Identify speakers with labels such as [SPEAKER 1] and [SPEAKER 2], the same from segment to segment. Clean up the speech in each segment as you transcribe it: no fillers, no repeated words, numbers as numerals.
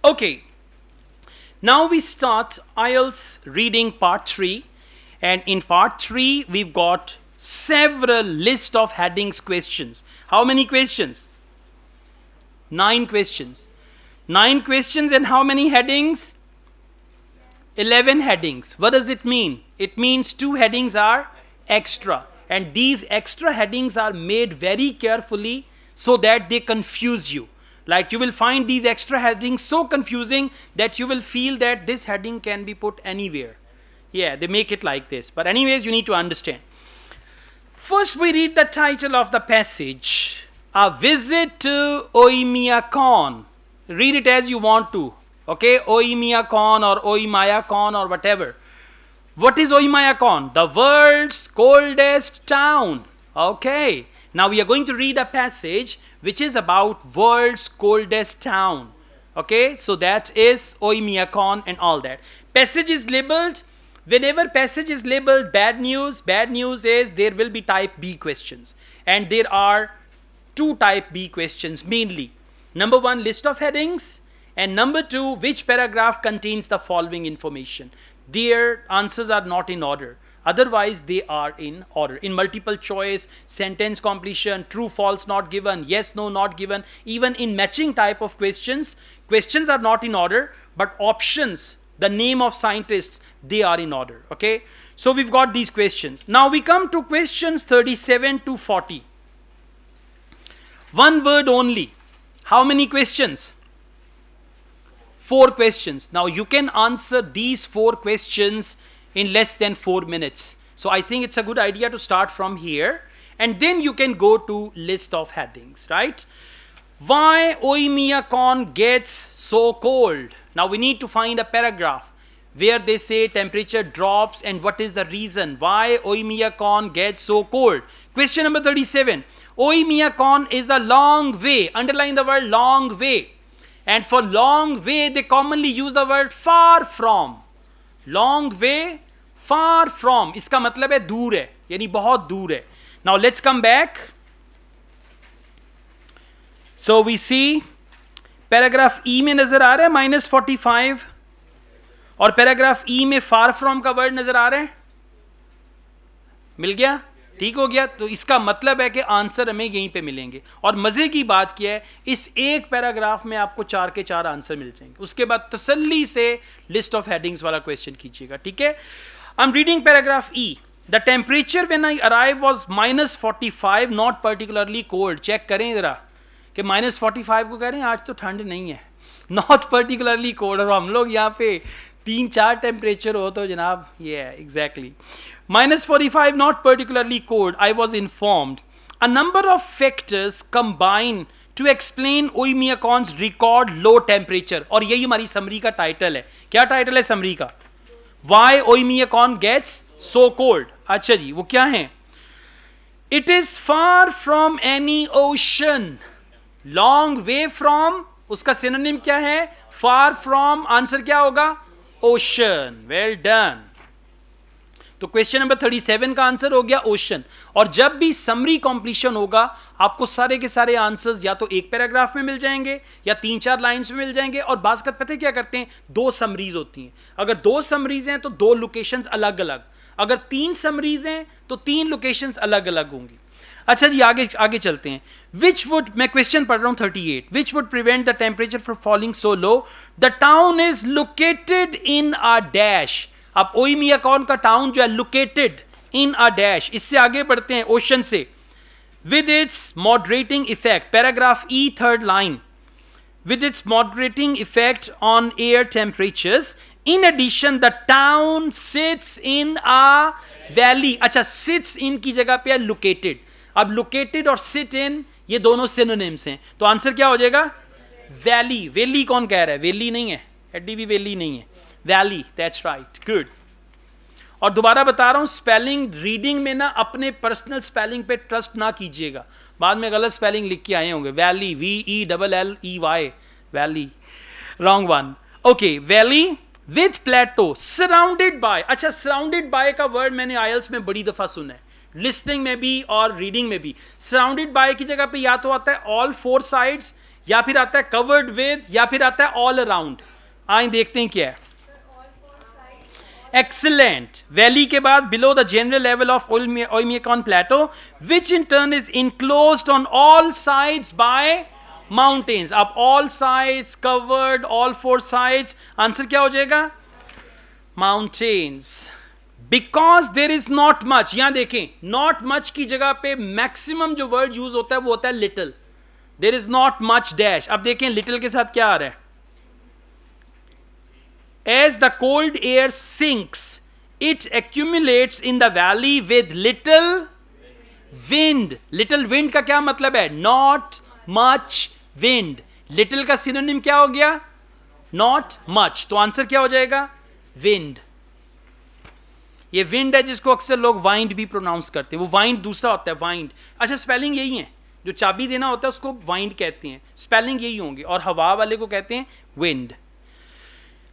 [SPEAKER 1] Okay, now we start IELTS reading part 3, and in part 3 we've got several list of headings questions. How many questions? 9 questions. 9 questions and how many headings? 11 headings. What does it mean? It means 2 headings are extra, and these extra headings are made very carefully so that they confuse you. Like, you will find these extra headings so confusing that you will feel that this heading can be put anywhere. Yeah, they make it like this. But anyways, you need to understand. First, we read the title of the passage. A visit to Oymyakon. Read it as you want to. Okay, Oymyakon or Oymyakon or whatever. What is Oymyakon? The world's coldest town. Okay. Now we are going to read a passage which is about world's coldest town. Okay, so that is Oymyakon and all that. Passage is labeled. Whenever passage is labeled bad news is there will be type B questions. And there are 2 type B questions mainly. Number 1, list of headings. And number 2, which paragraph contains the following information. Their answers are not in order. Otherwise, they are in order. In multiple choice, sentence completion, true, false not given, yes, no not given. Even in matching type of questions, questions are not in order, but options, the name of scientists, they are in order. Okay. So we've got these questions. Now we come to questions 37 to 40. 1 word only. How many questions? 4 questions. Now you can answer these 4 questions in less than 4 minutes. So I think it's a good idea to start from here, and then you can go to list of headings, right? Why Oymyakon gets so cold? Now we need to find a paragraph where they say temperature drops and what is the reason why Oymyakon gets so cold. Question number 37. Oymyakon is a long way. Underline the word long way. And for long way, they commonly use the word far from. Long way, far from. इसका मतलब है दूर है, यानी बहुत दूर है. Now let's come back. So we see paragraph E में नजर आ रहा है -45, और paragraph E में far from का word नजर आ रहा है. मिल गया? ठीक हो गया. तो इसका मतलब है कि आंसर हमें यहीं पे मिलेंगे. और मजे की बात क्या है, इस एक पैराग्राफ में आपको 4 के 4 आंसर मिल जाएंगे. उसके बाद तसल्ली से लिस्ट ऑफ हेडिंग्स वाला क्वेश्चन कीजिएगा. ठीक है. I am reading paragraph E. The temperature when I arrive was -45, not particularly cold. Check करें जरा कि -45 को कह रहे हैं आज तो ठंड नहीं है, नॉट पर्टिकुलरली कोल्ड. और हम लोग यहाँ पे 3-4 टेम्परेचर हो तो जनाब ये है exactly. -45, not particularly cold. I was informed. A number of factors combine to explain Oymyakon's record low temperature. और यही हमारी समरी का टाइटल है. क्या टाइटल है समरी का? Why Oymyakon gets so cold. अच्छा जी, वो क्या है? It is far from any ocean. Long way from, उसका synonym क्या है? Far from. आंसर क्या होगा? Ocean. Well done. तो क्वेश्चन नंबर 37 का आंसर हो गया ओशन. और जब भी समरी कॉम्प्लीशन होगा आपको सारे के सारे आंसर्स या तो एक पैराग्राफ में मिल जाएंगे या 3-4 लाइंस में मिल जाएंगे. और बात कर पता है क्या करते हैं, 2 समरीज होती हैं. अगर 2 समरीज हैं तो 2 लोकेशंस अलग अलग. अगर 3 समरीज हैं तो 3 लोकेशंस अलग अलग होंगी. अच्छा जी, आगे चलते हैं. विच वुड, मैं क्वेश्चन पढ़ रहा हूं 38. Which would prevent the temperature from falling so low? The town is located in a dash. अब ओयम्याकोन का टाउन जो है लोकेटेड इन अ डैश. इससे आगे बढ़ते हैं ओशन से. With its moderating effect, paragraph E 3rd line. With its moderating effect on air temperatures, in addition the town sits in a valley. अच्छा, सिट्स इन की जगह पे है लोकेटेड. अब लोकेटेड और सिट इन ये दोनों सिनोनिम्स हैं, तो आंसर क्या हो जाएगा? वैली. वैली कौन कह रहा है? वैली नहीं है, एडी भी वैली नहीं है, वैली. That's right, good. और दोबारा बता रहा हूं, स्पेलिंग रीडिंग में ना अपने पर्सनल स्पेलिंग पे ट्रस्ट ना कीजिएगा. बाद में गलत स्पेलिंग लिख के आए होंगे. Valley, VELLEY, valley, wrong one. Okay, valley with plateau, surrounded by. अच्छा, सराउंडेड बाय का वर्ड मैंने आईएलटीएस में बड़ी दफा सुना है, लिसनिंग में भी और रीडिंग में भी. सराउंडेड बाय की जगह पे या तो आता है ऑल 4 साइड्स या फिर आता है कवर्ड विद, या फिर आता है ऑल अराउंड। आइए देखते हैं क्या है। Excellent. Valley के बाद below the general level of Oymyakon plateau, which in turn is enclosed on all sides by mountains. अब all sides covered, all four sides, answer क्या हो जाएगा? Mountains. Because there is not much. यहां देखें, not much की जगह पे maximum जो word use होता है वो होता है little. There is not much dash. अब देखें little के साथ क्या आ रहा है? As the cold air sinks, it accumulates in the valley with little wind. Little wind का क्या मतलब है? Not much wind. Little का synonym क्या हो गया? Not much. तो आंसर क्या हो जाएगा? Wind. ये wind है जिसको अक्सर लोग wind भी प्रोनाउंस करते हैं। वो wind दूसरा होता है, wind। अच्छा, स्पेलिंग यही है, जो चाबी देना होता है उसको wind कहते हैं, स्पेलिंग यही होंगे, और हवा वाले को कहते हैं wind।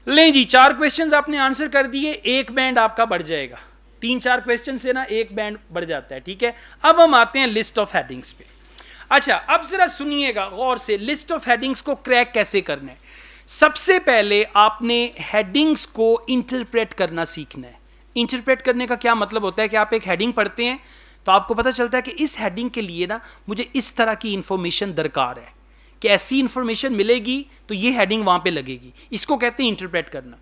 [SPEAKER 1] लें जी, 4 क्वेश्चंस आपने आंसर कर दिए, 1 बैंड आपका बढ़ जाएगा। 3-4 क्वेश्चन से ना 1 बैंड बढ़ जाता है, ठीक है। अब हम आते हैं लिस्ट ऑफ हेडिंग्स पे। अच्छा, अब जरा सुनिएगा गौर से, लिस्ट ऑफ हेडिंग्स को क्रैक कैसे करना है। सबसे पहले आपने हेडिंग्स को इंटरप्रेट करना सीखना है। इंटरप्रेट करने का क्या मतलब होता है कि आप एक हेडिंग पढ़ते हैं तो आपको पता चलता है कि इस हेडिंग के लिए ना मुझे इस तरह की इंफॉर्मेशन दरकार है, कि ऐसी इंफॉर्मेशन मिलेगी तो ये हेडिंग वहां पे लगेगी। इसको कहते हैं इंटरप्रेट करना।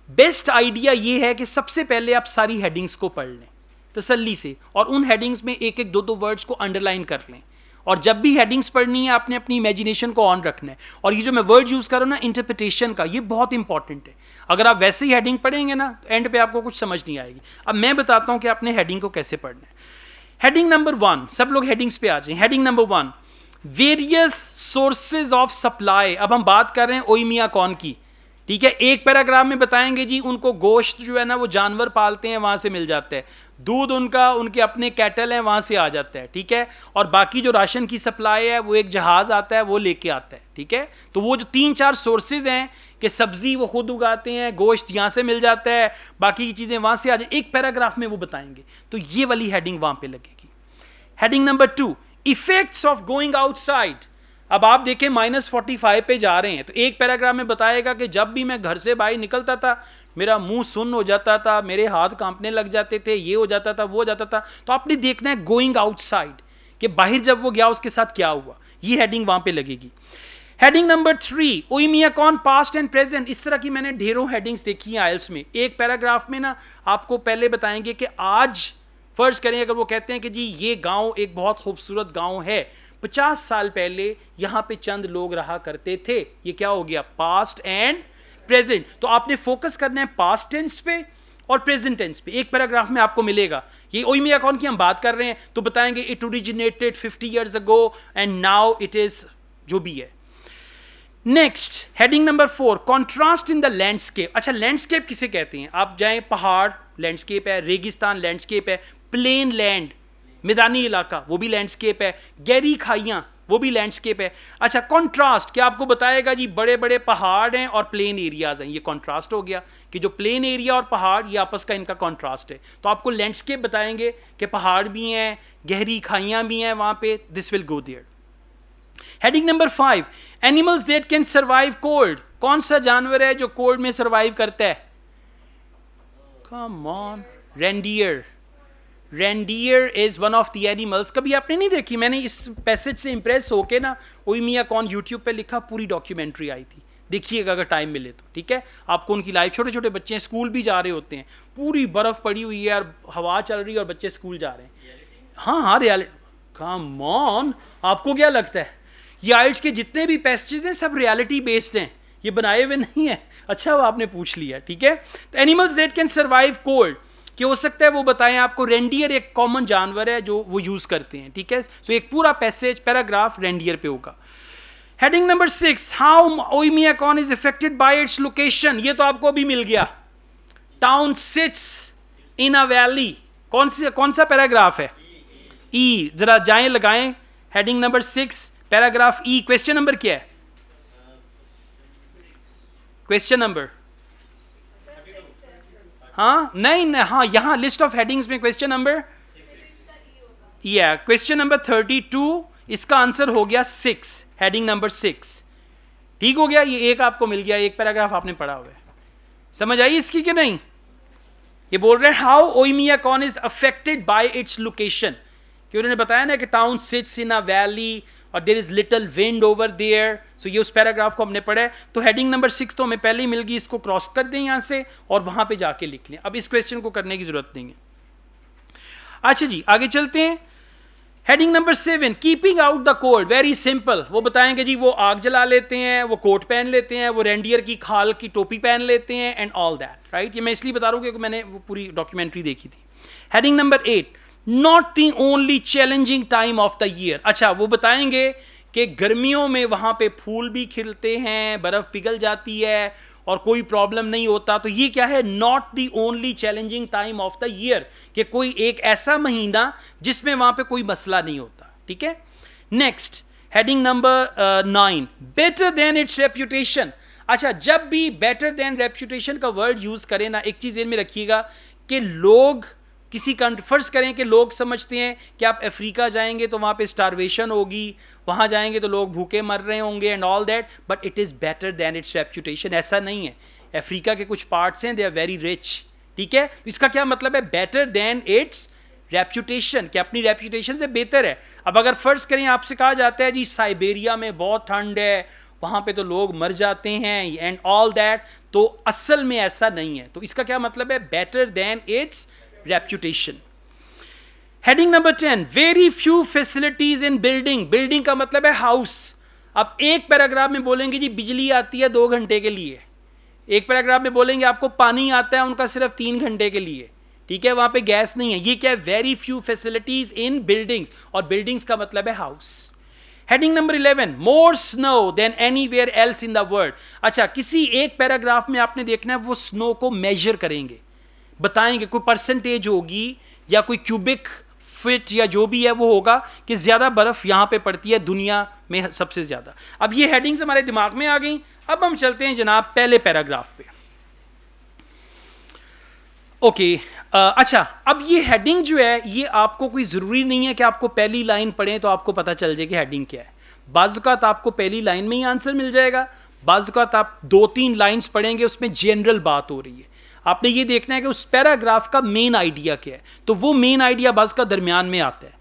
[SPEAKER 1] बेस्ट आइडिया ये है कि सबसे पहले आप सारी हेडिंग्स को पढ़ लें तसल्ली से, और उन हेडिंग्स में 1-1, 2-2 वर्ड्स को अंडरलाइन कर लें। और जब भी हेडिंग्स पढ़नी है आपने अपनी इमेजिनेशन को ऑन रखना है। और ये जो मैं वर्ड यूज कर रहा हूं ना इंटरप्रिटेशन का, ये बहुत इंपॉर्टेंट है। अगर आप वैसे ही हेडिंग पढ़ेंगे ना तो एंड पे आपको कुछ समझ नहीं आएगी। अब मैं बताता हूं कि आपने हेडिंग को कैसे पढ़ना है। हेडिंग नंबर 1, सब लोग हेडिंग्स पे आ जाए। Heading number 1, various sources of supply. अब हम बात कर रहे हैं ओयमियाकॉन की, ठीक है। एक पैराग्राफ में बताएंगे जी उनको गोश्त जो है ना वो जानवर पालते हैं वहां से मिल जाता है, दूध उनका उनके अपने कैटल हैं वहां से आ जाता है, ठीक है। और बाकी जो राशन की सप्लाई है वो एक जहाज आता है वो लेके आता है, ठीक है। तो वो जो 3-4 सोर्सेज हैं कि सब्जी वो खुद उगाते हैं, गोश्त यहाँ से मिल जाता है, बाकी की चीजें वहां से आ जाए, एक पैराग्राफ में वो बताएंगे। तो ये वाली हेडिंग वहां पे लगेगी। Heading number 2, effects of going outside. अब आप देखें -45 पे जा रहे हैं तो एक पैराग्राफ में बताएगा कि जब भी मैं घर से बाहर निकलता था मेरा मुंह सुन्न हो जाता था, मेरे हाथ कांपने लग जाते थे, ये हो जाता था, वो हो जाता था। तो आपने देखना है गोइंग आउटसाइड, कि बाहर जब वो गया उसके साथ क्या हुआ, ये हेडिंग वहां पे लगेगी। Heading number 3, Oymyakon past and present. इस तरह की मैंने ढेरों हेडिंग्स देखी हैं आइल्स में। एक पैराग्राफ में ना आपको पहले बताएंगे कि आज फर्ज करें अगर वो कहते हैं कि जी ये गांव एक बहुत खूबसूरत गांव है, 50 साल पहले यहां पे चंद लोग रहा करते थे, ये क्या हो गया, पास्ट एंड प्रेजेंट। तो आपने फोकस करना है पास्ट टेंस पे और प्रेजेंट टेंस पे। एक पैराग्राफ में आपको मिलेगा। ये ओयमियाकॉन की हम बात कर रहे हैं तो बताएंगे it originated 50 years ago and now it is जो भी है। Next heading number 4, contrast in the landscape. अच्छा, लैंडस्केप किसे कहते हैं? आप जाएं, पहाड़ लैंडस्केप है, रेगिस्तान लैंडस्केप है, प्लेन लैंड मैदानी इलाका वो भी लैंडस्केप है, गहरी खाइयां वो भी लैंडस्केप है। अच्छा, कॉन्ट्रास्ट क्या आपको बताएगा जी बड़े बड़े पहाड़ हैं और प्लेन एरियाज हैं, ये कॉन्ट्रास्ट हो गया कि जो प्लेन एरिया और पहाड़ ये आपस का इनका कॉन्ट्रास्ट है। तो आपको लैंडस्केप बताएंगे कि पहाड़ भी हैं, गहरी खाइयां भी हैं वहां पे, this will go there. Heading number 5, animals that can survive cold. कौन सा जानवर है जो कोल्ड में सर्वाइव करता है? Come on, reindeer. Reindeer is one of the animals. कभी आपने नहीं देखी? मैंने इस पैसेज से इंप्रेस होके ना ओयमियाकॉन यूट्यूब पे लिखा, पूरी डॉक्यूमेंट्री आई थी, देखिएगा अगर टाइम मिले तो, ठीक है। आपको उनकी लाइफ, छोटे छोटे बच्चे हैं, स्कूल भी जा रहे होते हैं, पूरी बर्फ पड़ी हुई है और हवा चल रही है और बच्चे स्कूल जा रहे हैं। हाँ हाँ, रियलिटी। कम ऑन, आपको क्या लगता है ये आइल्स के जितने भी पैसेजेस हैं सब रियलिटी बेस्ड हैं, ये बनाए हुए नहीं है। अच्छा, वो आपने पूछ लिया, ठीक है। तो animals that can survive cold, कि हो सकता है वो बताएं आपको। रेंडियर एक कॉमन जानवर है जो वो यूज करते हैं, ठीक है। सो एक पूरा पैसेज पैराग्राफ रेंडियर पे होगा। Heading number 6, how Oymyakon is affected by its location. ये तो आपको अभी मिल गया। Town sits in a valley. कौन सा पैराग्राफ है? ई। जरा जाएं लगाएं heading number 6 paragraph E. Question number क्या है? क्वेश्चन नंबर, हाँ नहीं, हाँ यहाँ लिस्ट ऑफ हेडिंग्स में क्वेश्चन नंबर, या क्वेश्चन नंबर 32 इसका आंसर हो गया 6, हेडिंग नंबर 6। ठीक हो गया, ये एक आपको मिल गया, एक पैराग्राफ आपने पढ़ा हुआ है। समझ आई इसकी कि नहीं? ये बोल रहे हैं how Oymyakon is affected by its location, कि उन्होंने बताया ना कि town sits in a valley और there is little wind over there. So ये उस पैराग्राफ को हमने पढ़ा है। तो हेडिंग नंबर 6 तो हमें पहले ही मिल गई, इसको क्रॉस कर दें यहां से और वहां पे जाके लिख लें। अब इस क्वेश्चन को करने की जरूरत नहीं है। अच्छा जी, आगे चलते हैं। Heading number 7, keeping out the cold, very simple. वो बताएंगे जी वो आग जला लेते हैं, वो कोट पहन लेते हैं, वो रेंडियर की खाल की टोपी पहन लेते हैं एंड ऑल दैट, राइट। ये मैं इसलिए बता रहा हूँ क्योंकि मैंने वो पूरी डॉक्यूमेंट्री देखी थी। Heading number 8, not the only challenging time of the year. अच्छा, वो बताएंगे कि गर्मियों में वहां पे फूल भी खिलते हैं, बर्फ पिघल जाती है और कोई प्रॉब्लम नहीं होता। तो ये क्या है? Not the only challenging time of the year, कि कोई एक ऐसा महीना जिसमें वहां पे कोई मसला नहीं होता। ठीक है। Next, heading number 9, better than it's reputation. अच्छा, जब भी बेटर देन रेप्यूटेशन का वर्ड यूज करें ना, एक चीज में रखिएगा कि लोग किसी कंट्री, फर्ज करें कि लोग समझते हैं कि आप अफ्रीका जाएंगे तो वहाँ पे स्टारवेशन होगी, वहाँ जाएंगे तो लोग भूखे मर रहे होंगे and all that, but it is better than it's reputation. ऐसा नहीं है। अफ्रीका के कुछ पार्ट्स हैं, दे आर वेरी रिच। ठीक है, तो इसका क्या मतलब है? बेटर दैन इट्स रेप्यूटेशन, कि अपनी रेप्यूटेशन से बेहतर है। अब अगर फर्ज करें आपसे कहा जाता है जी साइबेरिया में बहुत ठंड है, वहाँ पे तो लोग मर जाते हैं एंड ऑल दैट, तो असल में ऐसा नहीं है। तो इसका क्या मतलब है? Better than it's reputation. Heading number 10, very few facilities in building. Building का मतलब है हाउस। अब एक पैराग्राफ में बोलेंगे जी बिजली आती है 2 घंटे के लिए, एक पैराग्राफ में बोलेंगे आपको पानी आता है उनका सिर्फ 3 घंटे के लिए। ठीक है, वहां पे गैस नहीं है। ये क्या है? Very few facilities in buildings, और बिल्डिंग्स का मतलब है house. Heading number 11, more snow than anywhere else in the world. अच्छा, किसी एक पैराग्राफ में आपने देखना है वो स्नो को मेजर करेंगे, बताएंगे, कोई परसेंटेज होगी या कोई क्यूबिक फिट या जो भी है वो होगा कि ज्यादा बर्फ यहां पे पड़ती है दुनिया में सबसे ज्यादा। अब ये हेडिंग्स हमारे दिमाग में आ गई। अब हम चलते हैं जनाब पहले पैराग्राफ पे। ओके, अच्छा, अब ये हेडिंग जो है ये आपको कोई जरूरी नहीं है कि आपको पहली लाइन पढ़ें तो आपको पता चल जाए कि हेडिंग क्या है। बाज़-औक़ात आपको पहली लाइन में ही आंसर मिल जाएगा, बाज़-औक़ात आप 2-3 लाइन्स पढ़ेंगे उसमें जनरल बात हो रही है। आपने ये देखना है कि उस पैराग्राफ का मेन आइडिया क्या है, तो वो मेन आइडिया बस का दरमियान में आता है,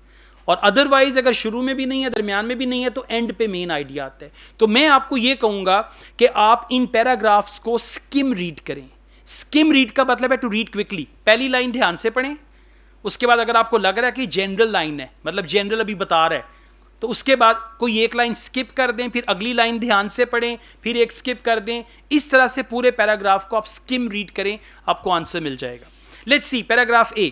[SPEAKER 1] और अदरवाइज अगर शुरू में भी नहीं है, दरमियान में भी नहीं है, तो एंड पे मेन आइडिया आता है। तो मैं आपको ये कहूंगा कि आप इन पैराग्राफ्स को स्किम रीड करें। स्किम रीड का मतलब है टू रीड क्विकली। पहली लाइन ध्यान से पढ़ें, उसके बाद अगर आपको लग रहा है कि जनरल लाइन है, मतलब जनरल अभी बता रहा है, तो उसके बाद कोई एक लाइन स्किप कर दें, फिर अगली लाइन ध्यान से पढ़ें, फिर एक स्किप कर दें। इस तरह से पूरे पैराग्राफ को आप स्किम रीड करें, आपको आंसर मिल जाएगा। Let's see paragraph A.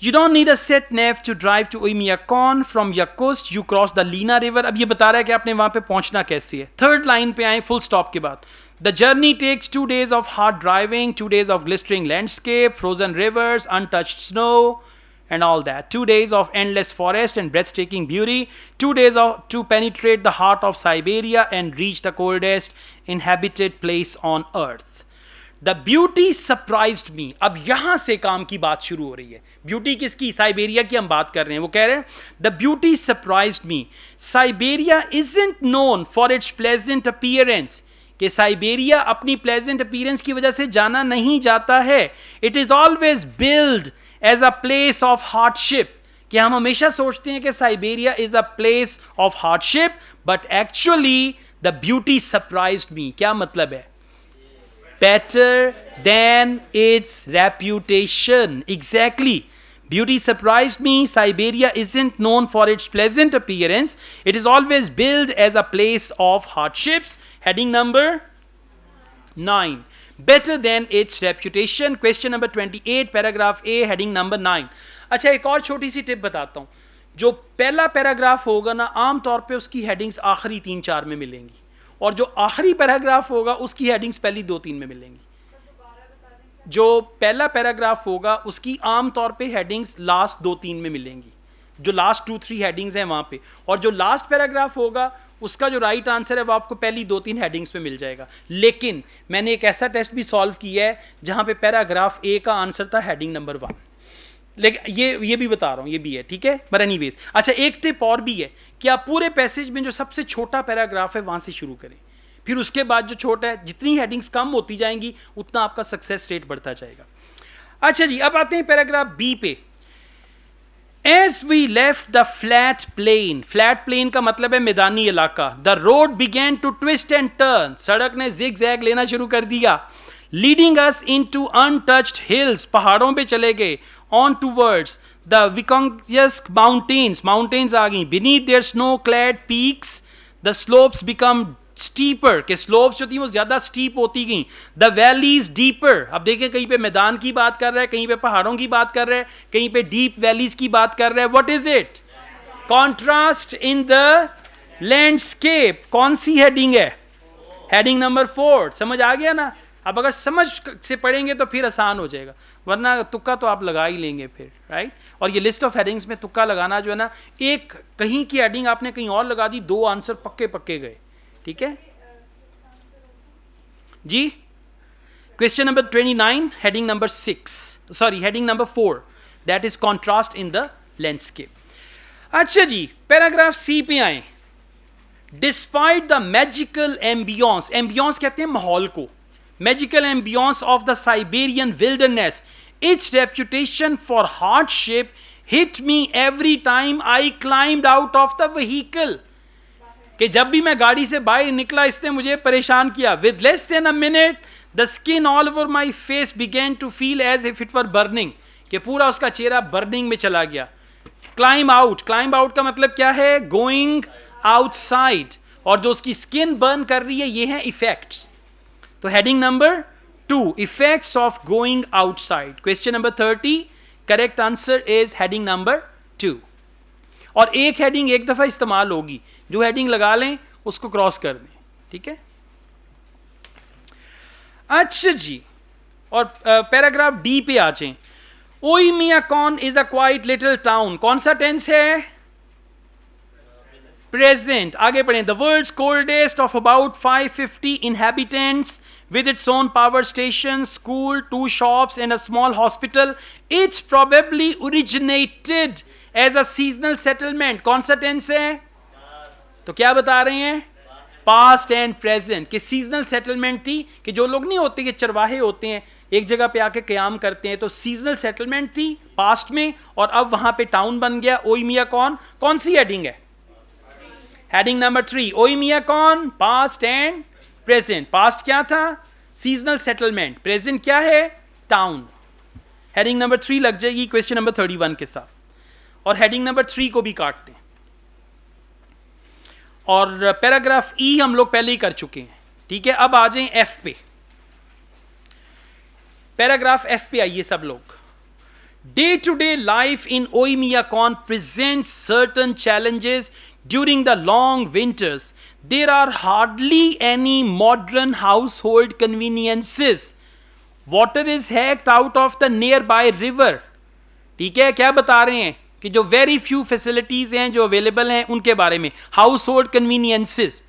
[SPEAKER 1] You don't need a set nav to drive to Oymyakon from Yakutsk. You cross the Lena river. अब ये बता रहा है कि आपने वहां पे पहुंचना कैसे है। थर्ड लाइन पे आए फुल स्टॉप के बाद। The journey takes 2 days of hard driving, 2 days of glistering landscape, frozen rivers, untouched snow, and all that. 2 days of endless forest and breathtaking beauty. 2 days to penetrate the heart of Siberia and reach the coldest inhabited place on earth. The beauty surprised me. अब यहां से काम की बात शुरू हो रही है। ब्यूटी किसकी? साइबेरिया की हम बात कर रहे हैं। वो कह रहे हैं The beauty surprised me. Siberia isn't known for its pleasant appearance. कि साइबेरिया अपनी प्लेजेंट अपीयरेंस की वजह से जाना नहीं जाता है। It is always billed as a place of hardship. कि हम हमेशा सोचते हैं कि Siberia is a place of hardship, but actually the beauty surprised me. क्या मतलब है? Better than its reputation. Exactly. Beauty surprised me. Siberia isn't known for its pleasant appearance. It is always billed as a place of hardships. Heading number 9. Better than its reputation. Question number 28, paragraph A, heading number 9. अच्छा, एक और छोटी सी tip बताता हूँ। जो पहला paragraph होगा ना, आमतौर पे उसकी हेडिंग्स आखिरी 3-4 में मिलेंगी, और जो आखिरी पैराग्राफ होगा उसकी हेडिंग्स पहली 2-3 में मिलेंगी। जो पहला पैराग्राफ होगा उसकी आमतौर पे हेडिंग्स लास्ट 2-3 में मिलेंगी, जो लास्ट 2-3 हेडिंग्स हैं वहाँ पे, और जो लास्ट पैराग्राफ होगा उसका जो राइट आंसर है वो आपको पहली 2-3 हेडिंग्स में मिल जाएगा। लेकिन मैंने एक ऐसा टेस्ट भी सॉल्व किया है जहाँ पे पैराग्राफ ए का आंसर था हेडिंग नंबर 1। लेकिन ये भी बता रहा हूं, ये भी है, ठीक है, पर एनीवेज। अच्छा, एक टिप और भी है कि आप पूरे पैसेज में जो सबसे छोटा पैराग्राफ है वहां से शुरू करें, फिर उसके बाद जो छोटा है, जितनी हेडिंग्स कम होती जाएंगी उतना आपका सक्सेस रेट बढ़ता जाएगा। अच्छा जी, अब आते हैं पैराग्राफ बी पे। As we left the flat plain का मतलब है मैदानी इलाका, the road began to twist and turn, सड़क ने zigzag लेना शुरू कर दिया, leading us into untouched hills, पहाड़ों पे चले गए, on towards the Viconius mountains आ गई, beneath their snow-clad peaks, the slopes become steeper, के स्लोप्स जो थी वो ज्यादा स्टीप होती गई, द वैलीज डीपर। अब देखिए, कहीं पे मैदान की बात कर रहा है, कहीं पे पहाड़ों की बात कर रहा है, कहीं पे डीप वैलीज की बात कर रहा है। What is it? Contrast in the landscape. कौन सी हेडिंग है? Heading number 4। समझ आ गया ना? अब अगर समझ से पढ़ेंगे तो फिर आसान हो जाएगा, वरना तुक्का तो आप लगा ही लेंगे फिर, राइट। और ये लिस्ट ऑफ हेडिंग्स में तुक्का लगाना जो है ना, एक कहीं की हेडिंग आपने कहीं और लगा दी, 2 आंसर पक्के पक्के गए, ठीक है जी। Question number 29, heading number 6, sorry heading number 4, that is contrast in the landscape. अच्छा जी, पैराग्राफ सी पे आए। Despite the magical ambience, ambience कहते हैं माहौल को, magical ambience of the Siberian wilderness, its reputation for hardship hit me every time I climbed out of the vehicle, कि जब भी मैं गाड़ी से बाहर निकला इसने मुझे परेशान किया। With less than a minute the skin all over my face began to feel as if it were burning, कि पूरा उसका चेहरा बर्निंग में चला गया। क्लाइम आउट का मतलब क्या है? गोइंग आउटसाइड, और जो उसकी स्किन बर्न कर रही है ये है इफेक्ट्स। तो heading number 2, effects of going outside. Question number 30, correct answer is heading number 2। और एक हेडिंग एक दफा इस्तेमाल होगी, जो हेडिंग लगा लें उसको क्रॉस कर दें, ठीक है। अच्छा जी, और पैराग्राफ डी पे आ जाएं। Oymyakon is a quiet little town, कौन सा टेंस है? प्रेजेंट। आगे पढ़ें। The world's coldest of about 550 inhabitants with its own power station, school, 2 shops and a small hospital. It's probably originated as a seasonal settlement. कौन सा tense है? तो क्या बता रहे हैं? पास्ट एंड प्रेजेंट, कि सीजनल सेटलमेंट थी, कि जो लोग नहीं होते, कि चरवाहे होते हैं एक जगह पे आके कयाम करते हैं, तो सीजनल सेटलमेंट थी पास्ट में, और अब वहां पे टाउन बन गया ओयमियाकॉन। कौन सी हेडिंग है? Heading number 3, Oymyakon, past and present. Past क्या था? Seasonal settlement. प्रेजेंट क्या है? टाउन। हेडिंग नंबर 3 लग जाएगी क्वेश्चन नंबर 31 के साथ, और हेडिंग नंबर 3 को भी काटते हैं। और पैराग्राफ ई हम लोग पहले ही कर चुके हैं, ठीक है। अब आ जाएं एफ पे। पैराग्राफ एफ पे आइए सब लोग। Day to day life in Oymyakon presents certain challenges during the long winters. There are hardly any modern household conveniences. Water is hacked out of the nearby river, ठीक है। क्या बता रहे हैं? कि जो वेरी फ्यू फैसिलिटीज हैं जो अवेलेबल हैं उनके बारे में। Household conveniences,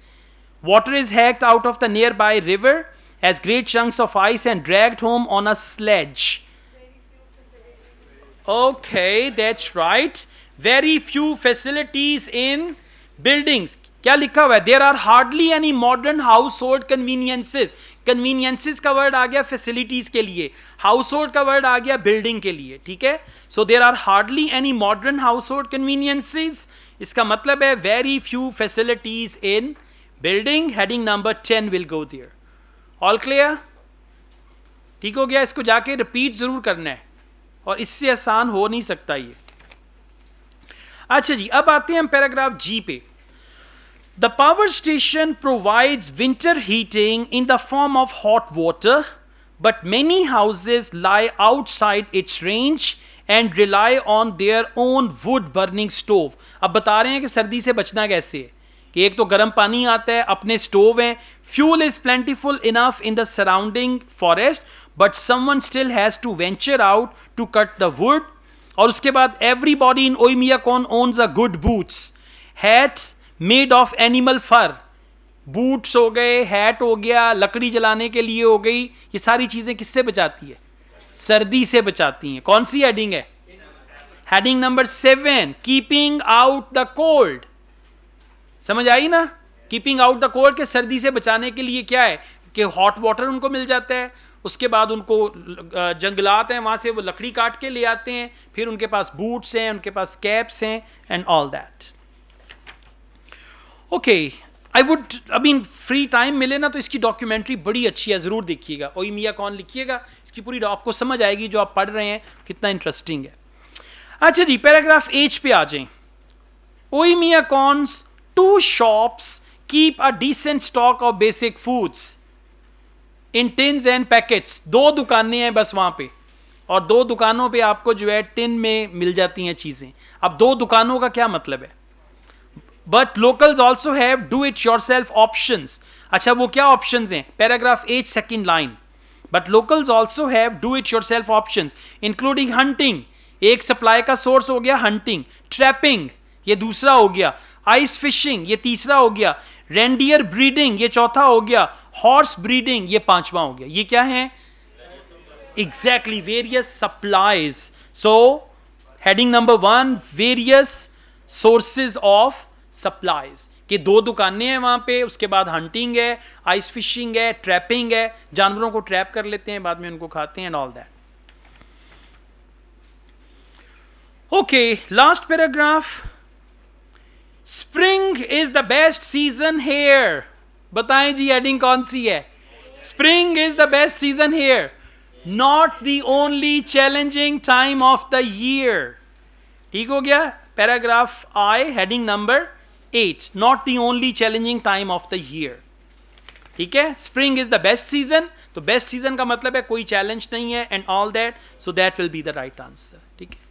[SPEAKER 1] water is hacked out of the nearby river as great chunks of ice and dragged home on a sledge. Okay, that's right. Very few facilities in buildings. क्या लिखा हुआ है? There are hardly any modern household conveniences. Conveniences का word आ गया facilities के लिए, household का वर्ड आ गया बिल्डिंग के लिए, ठीक है। So there are hardly any modern household conveniences, इसका मतलब है very few facilities in building. Heading number 10 will go there. All clear? ठीक हो गया। इसको जाके रिपीट जरूर करना है, और इससे आसान हो नहीं सकता ये। अच्छा जी, अब आते हैं हम पैराग्राफ जी पे। The power station provides winter heating in the form of hot water, but many houses lie outside its range and rely on their own wood burning stove. अब बता रहे हैं कि सर्दी से बचना कैसे है, कि एक तो गर्म पानी आता है, अपने स्टोव हैं, fuel is plentiful enough in the surrounding forest, but someone still has to venture out to cut the wood. और उसके बाद everybody in Oymyakon owns a good boots, hats made of animal fur. Boots हो गए, hat हो गया, लकड़ी जलाने के लिए हो गई, ये सारी चीजें किससे बचाती है? सर्दी से बचाती हैं। कौन सी हेडिंग है? Heading number 7, keeping out the cold. समझ आई ना? कीपिंग आउट द कोल्ड के सर्दी से बचाने के लिए क्या है कि हॉट वाटर उनको मिल जाता है, उसके बाद उनको जंगलात हैं वहाँ से वो लकड़ी काट के ले आते हैं, फिर उनके पास बूट्स हैं, उनके पास कैप्स हैं and all that. Okay, I wood free time मिले ना तो इसकी डॉक्यूमेंट्री बड़ी अच्छी है, ज़रूर देखिएगा। ओयमियाकॉन लिखिएगा, इसकी पूरी आपको समझ आएगी जो आप पढ़ रहे हैं कितना इंटरेस्टिंग है। अच्छा जी, पैराग्राफ एच पे आ जाएं। ओयमियाकॉन्स 2 shops keep a decent stock of basic foods in tins and packets। 2 दुकानें हैं बस वहाँ पे, और 2 दुकानों पे आपको जो है टिन में मिल जाती हैं चीज़ें। अब 2 दुकानों का क्या मतलब है? But locals also have do it your self options. अच्छा, वो क्या ऑप्शंस हैं? Paragraph 8 second line, but locals also have do it your self options including hunting, एक सप्लाई का सोर्स हो गया हंटिंग, ट्रैपिंग ये दूसरा हो गया, आइस फिशिंग ये तीसरा हो गया, रेंडियर ब्रीडिंग ये चौथा हो गया, हॉर्स ब्रीडिंग ये 5वां हो गया। ये क्या है? Exactly, various supplies. So heading number 1, various sources of supplies के 2 दुकानें हैं वहां पे, उसके बाद हंटिंग है, आइस फिशिंग है, ट्रैपिंग है, जानवरों को ट्रैप कर लेते हैं बाद में उनको खाते हैं and all that. Okay, last paragraph, spring is the best season here. बताएं जी हेडिंग कौन सी है? Spring is the best season here, not the only challenging time of the year. ठीक हो गया? Paragraph I heading number 8, not the only challenging time of the year. ठीक है, spring is the best season, तो best season का मतलब है कोई चैलेंज नहीं है and all that, so that will be the right answer. ठीक है।